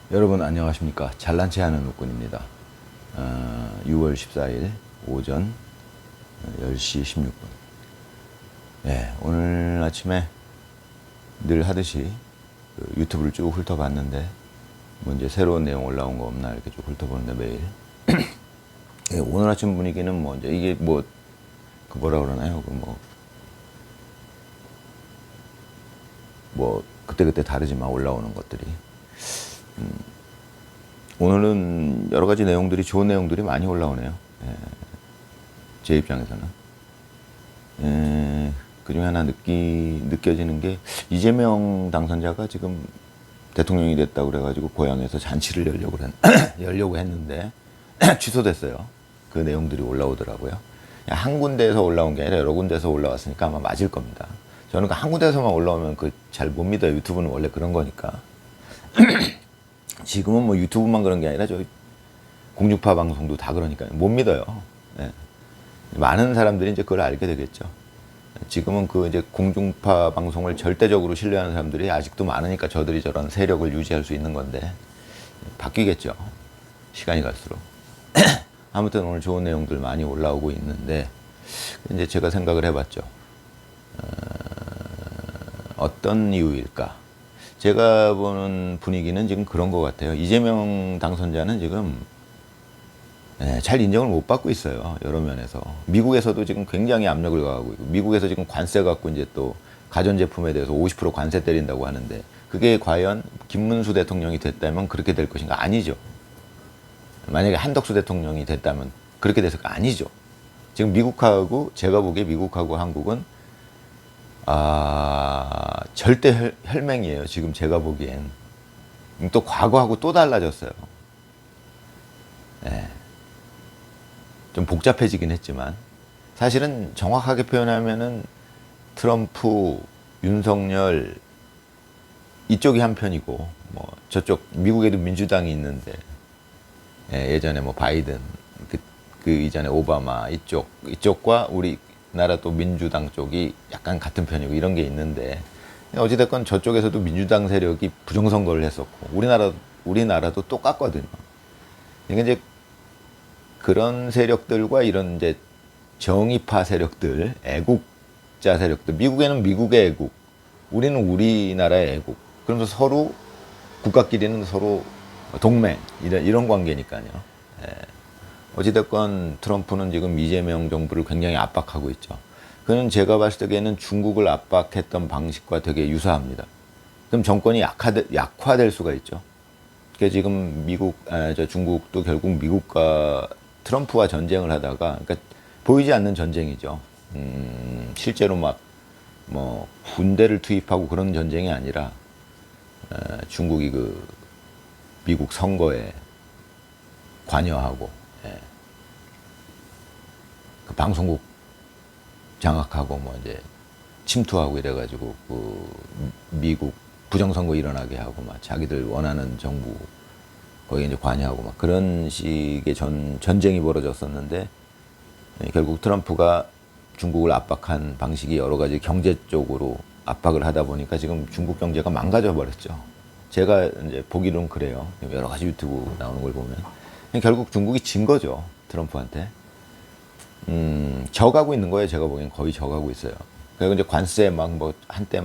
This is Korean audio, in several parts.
여러분 안녕하십니까. 잘난 체 하는 웃군입니다. 6월 14일 오전 10시 16분. 예, 오늘 아침에 늘 하듯이 유튜브를 쭉 훑어봤는데 뭐 이제 새로운 내용 올라온 거 없나 이렇게 쭉 훑어보는데 매일 예, 오늘 아침 분위기는 뭐 이제 이게 뭐 그 뭐라 그러나요? 뭐 그때그때 다르지만 올라오는 것들이 오늘은 여러 가지 내용들이 좋은 내용들이 많이 올라오네요. 예, 제 입장에서는. 그 중에 하나 느껴지는 게 이재명 당선자가 지금 대통령이 됐다고 그래가지고 고향에서 잔치를 열려고 했는데 취소됐어요. 그 내용들이 올라오더라고요. 한 군데에서 올라온 게 아니라 여러 군데에서 올라왔으니까 아마 맞을 겁니다. 저는 그 한 군데에서만 올라오면 그 잘 못 믿어요. 유튜브는 원래 그런 거니까. 지금은 뭐 유튜브만 그런 게 아니라 저 공중파 방송도 다 그러니까요. 못 믿어요. 예. 많은 사람들이 이제 그걸 알게 되겠죠. 지금은 그 이제 공중파 방송을 절대적으로 신뢰하는 사람들이 아직도 많으니까 저들이 저런 세력을 유지할 수 있는 건데 바뀌겠죠. 시간이 갈수록. 아무튼 오늘 좋은 내용들 많이 올라오고 있는데 이제 제가 생각을 해봤죠. 어떤 이유일까? 제가 보는 분위기는 지금 그런 것 같아요. 이재명 당선자는 지금 잘 인정을 못 받고 있어요. 여러 면에서. 미국에서도 지금 굉장히 압력을 가하고 있고, 미국에서 지금 관세 갖고 이제 또 가전제품에 대해서 50% 관세 때린다고 하는데, 그게 과연 김문수 대통령이 됐다면 그렇게 될 것인가? 아니죠. 만약에 한덕수 대통령이 됐다면 그렇게 됐을까? 아니죠. 지금 미국하고, 제가 보기에 미국하고 한국은, 절대 혈맹이에요. 지금 제가 보기엔. 또 과거하고 또 달라졌어요. 네. 좀 복잡해지긴 했지만 사실은 정확하게 표현하면은 트럼프, 윤석열 이쪽이 한 편이고 뭐 저쪽 미국에도 민주당이 있는데 예전에 뭐 바이든 그 이전에 오바마 이쪽과 우리나라 또 민주당 쪽이 약간 같은 편이고 이런 게 있는데 어찌됐건 저쪽에서도 민주당 세력이 부정선거를 했었고 우리나라도 똑같거든요. 그러니까 이제 그런 세력들과 이런 이제 정의파 세력들, 애국자 세력들, 미국에는 미국의 애국, 우리는 우리나라의 애국. 그러면서 서로 국가끼리는 서로 동맹 이런 관계니까요. 어찌됐건 트럼프는 지금 이재명 정부를 굉장히 압박하고 있죠. 그는 제가 봤을 때에는 중국을 압박했던 방식과 되게 유사합니다. 그럼 정권이 약화될 수가 있죠. 그러니까 지금 중국도 결국 미국과 트럼프와 전쟁을 하다가, 그러니까 보이지 않는 전쟁이죠. 실제로 뭐 군대를 투입하고 그런 전쟁이 아니라 중국이 그 미국 선거에 관여하고 그 방송국 장악하고 뭐 이제 침투하고 이래가지고 그 미국 부정선거 일어나게 하고 막 자기들 원하는 정부 거기에 이제 관여하고 막 그런 식의 전쟁이 벌어졌었는데 결국 트럼프가 중국을 압박한 방식이 여러 가지 경제 쪽으로 압박을 하다 보니까 지금 중국 경제가 망가져 버렸죠. 제가 이제 보기로는 그래요. 여러 가지 유튜브 나오는 걸 보면 결국 중국이 진 거죠. 트럼프한테. 져가고 있는 거예요. 제가 보기엔 거의 져가고 있어요. 그리고 이제 관세 한때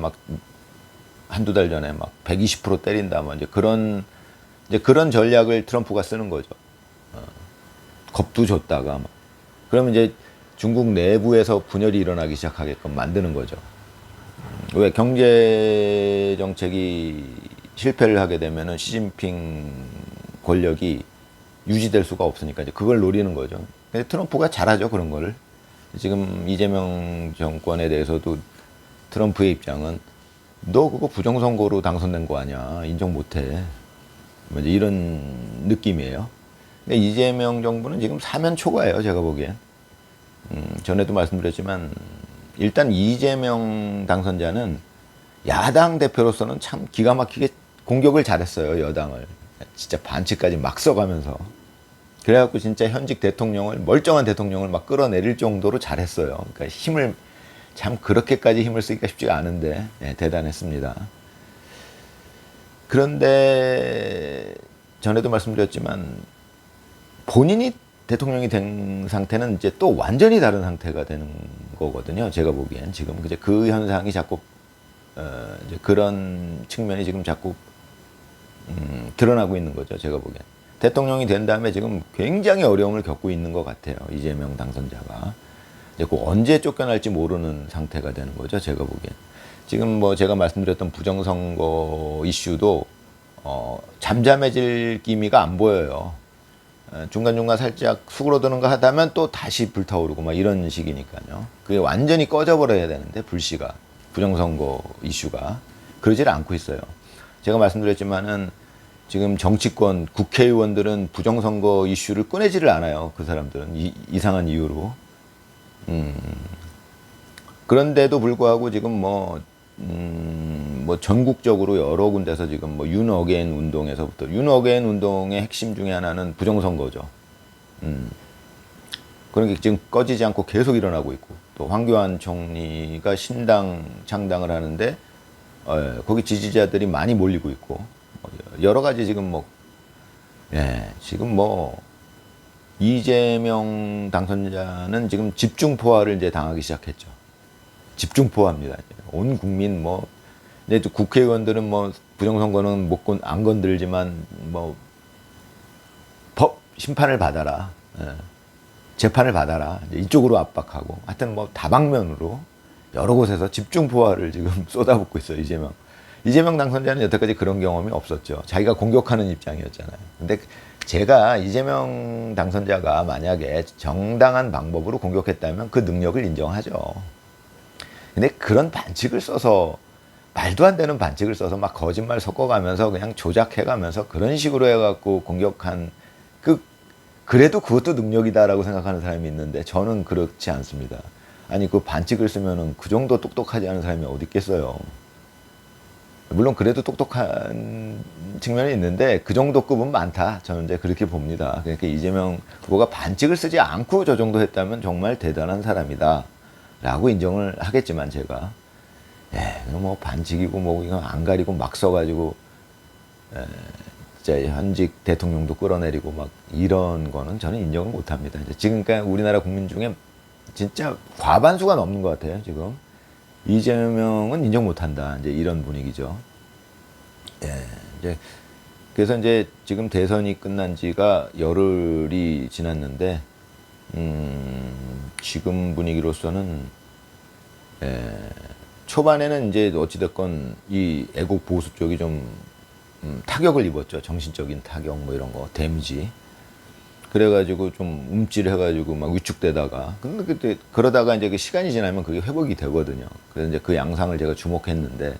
한두 달 전에 120% 때린다 이제 그런 전략을 트럼프가 쓰는 거죠. 겁도 줬다가 그러면 이제 중국 내부에서 분열이 일어나기 시작하게끔 만드는 거죠. 왜 경제 정책이 실패를 하게 되면은 시진핑 권력이 유지될 수가 없으니까 이제 그걸 노리는 거죠. 근데 트럼프가 잘하죠, 그런 거를. 지금 이재명 정권에 대해서도 트럼프의 입장은 너 그거 부정선거로 당선된 거 아니야. 인정 못해. 이제 이런 느낌이에요. 근데 이재명 정부는 지금 사면 초과예요, 제가 보기엔. 전에도 말씀드렸지만 일단 이재명 당선자는 야당 대표로서는 참 기가 막히게 공격을 잘했어요, 여당을. 진짜 반칙까지 막 써가면서. 그래갖고 진짜 현직 대통령을, 멀쩡한 대통령을 막 끌어내릴 정도로 잘했어요. 그러니까 참 그렇게까지 힘을 쓰기가 쉽지가 않은데 대단했습니다. 그런데 전에도 말씀드렸지만 본인이 대통령이 된 상태는 이제 또 완전히 다른 상태가 되는 거거든요. 제가 보기엔 지금 이제 그 현상이 자꾸 이제 그런 측면이 지금 자꾸 드러나고 있는 거죠. 제가 보기엔 대통령이 된 다음에 지금 굉장히 어려움을 겪고 있는 것 같아요. 이재명 당선자가 이제 그 언제 쫓겨날지 모르는 상태가 되는 거죠. 제가 보기엔 지금 뭐 제가 말씀드렸던 부정선거 이슈도 잠잠해질 기미가 안 보여요. 중간중간 살짝 수그러드는가 하다면 또 다시 불타오르고 막 이런 식이니까요. 그게 완전히 꺼져버려야 되는데 불씨가 부정선거 이슈가 그러질 않고 있어요. 제가 말씀드렸지만은 지금 정치권 국회의원들은 부정선거 이슈를 꺼내지를 않아요. 그 사람들은 이상한 이유로. 그런데도 불구하고 지금 뭐 전국적으로 여러 군데서 지금 뭐 윤어게인 운동에서부터 윤어게인 운동의 핵심 중에 하나는 부정선거죠. 그런 게 지금 꺼지지 않고 계속 일어나고 있고 또 황교안 총리가 신당 창당을 하는데 거기 지지자들이 많이 몰리고 있고 여러 가지 지금 지금 이재명 당선자는 지금 집중포화를 이제 당하기 시작했죠. 집중포화입니다. 온 국민 이제 또 국회의원들은 부정선거는 안 건들지만 법 심판을 받아라, 재판을 받아라 이쪽으로 압박하고 하여튼 다방면으로 여러 곳에서 집중포화를 지금 쏟아붓고 있어요. 이재명 당선자는 여태까지 그런 경험이 없었죠. 자기가 공격하는 입장이었잖아요. 근데 제가 이재명 당선자가 만약에 정당한 방법으로 공격했다면 그 능력을 인정하죠. 근데 그런 반칙을 써서 말도 안 되는 반칙을 써서 막 거짓말 섞어가면서 그냥 조작해가면서 그런 식으로 해갖고 공격한 그래도 그것도 능력이다라고 생각하는 사람이 있는데 저는 그렇지 않습니다. 아니 그 반칙을 쓰면은 그 정도 똑똑하지 않은 사람이 어디 있겠어요. 물론 그래도 똑똑한 측면이 있는데 그 정도 급은 많다. 저는 이제 그렇게 봅니다. 그러니까 이재명 후보가 반칙을 쓰지 않고 저 정도 했다면 정말 대단한 사람이다. 라고 인정을 하겠지만 제가 반칙이고 이거 안 가리고 막 써가지고 진짜 현직 대통령도 끌어내리고 막 이런 거는 저는 인정을 못 합니다. 지금까지 우리나라 국민 중에 진짜 과반수가 넘는 것 같아요. 지금 이재명은 인정 못 한다. 이제 이런 분위기죠. 그래서 이제 지금 대선이 끝난 지가 열흘이 지났는데 지금 분위기로서는 초반에는 이제 어찌됐건 이 애국 보수 쪽이 좀 타격을 입었죠. 정신적인 타격 이런 거 데미지. 그래가지고 좀 움찔해가지고 막 위축되다가 근데 그때 그러다가 이제 그 시간이 지나면 그게 회복이 되거든요. 그래서 이제 그 양상을 제가 주목했는데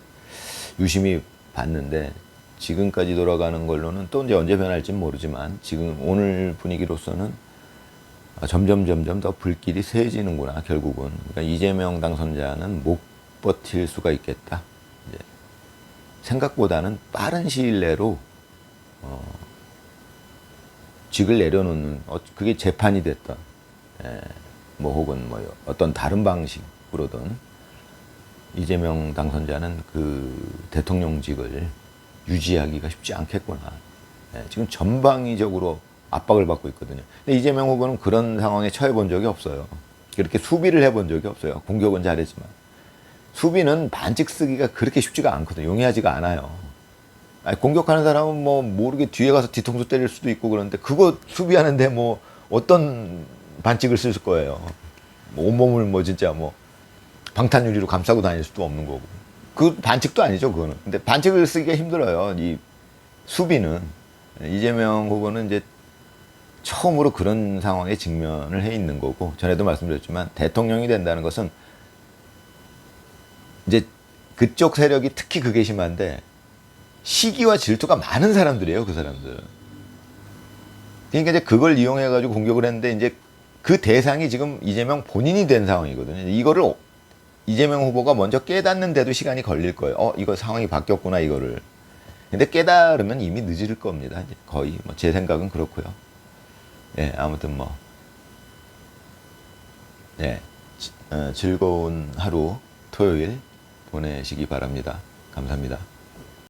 유심히 봤는데 지금까지 돌아가는 걸로는 또 이제 언제 변할지는 모르지만 지금 오늘 분위기로서는 점점 더 불길이 세지는구나 결국은. 그러니까 이재명 당선자는 못 버틸 수가 있겠다. 이제 생각보다는 빠른 시일 내로 직을 내려놓는 그게 재판이 됐던 혹은 어떤 다른 방식으로든 이재명 당선자는 그 대통령직을 유지하기가 쉽지 않겠구나. 지금 전방위적으로 압박을 받고 있거든요. 근데 이재명 후보는 그런 상황에 처해 본 적이 없어요. 그렇게 수비를 해본 적이 없어요. 공격은 잘했지만 수비는 반칙 쓰기가 그렇게 쉽지가 않거든요. 용이하지가 않아요. 공격하는 사람은 모르게 뒤에 가서 뒤통수 때릴 수도 있고 그런데 그거 수비하는데 어떤 반칙을 쓸 거예요. 온몸을 진짜 방탄유리로 감싸고 다닐 수도 없는 거고. 그 반칙도 아니죠, 그거는. 근데 반칙을 쓰기가 힘들어요. 이 수비는. 이재명 후보는 이제 처음으로 그런 상황에 직면을 해 있는 거고, 전에도 말씀드렸지만 대통령이 된다는 것은 이제 그쪽 세력이 특히 그게 심한데 시기와 질투가 많은 사람들이에요, 그 사람들. 그러니까 이제 그걸 이용해가지고 공격을 했는데 이제 그 대상이 지금 이재명 본인이 된 상황이거든요. 이거를 이재명 후보가 먼저 깨닫는데도 시간이 걸릴 거예요. 이거 상황이 바뀌었구나, 이거를. 근데 깨달으면 이미 늦을 겁니다. 이제 거의 제 생각은 그렇고요. 아무튼 즐거운 하루 토요일 보내시기 바랍니다. 감사합니다.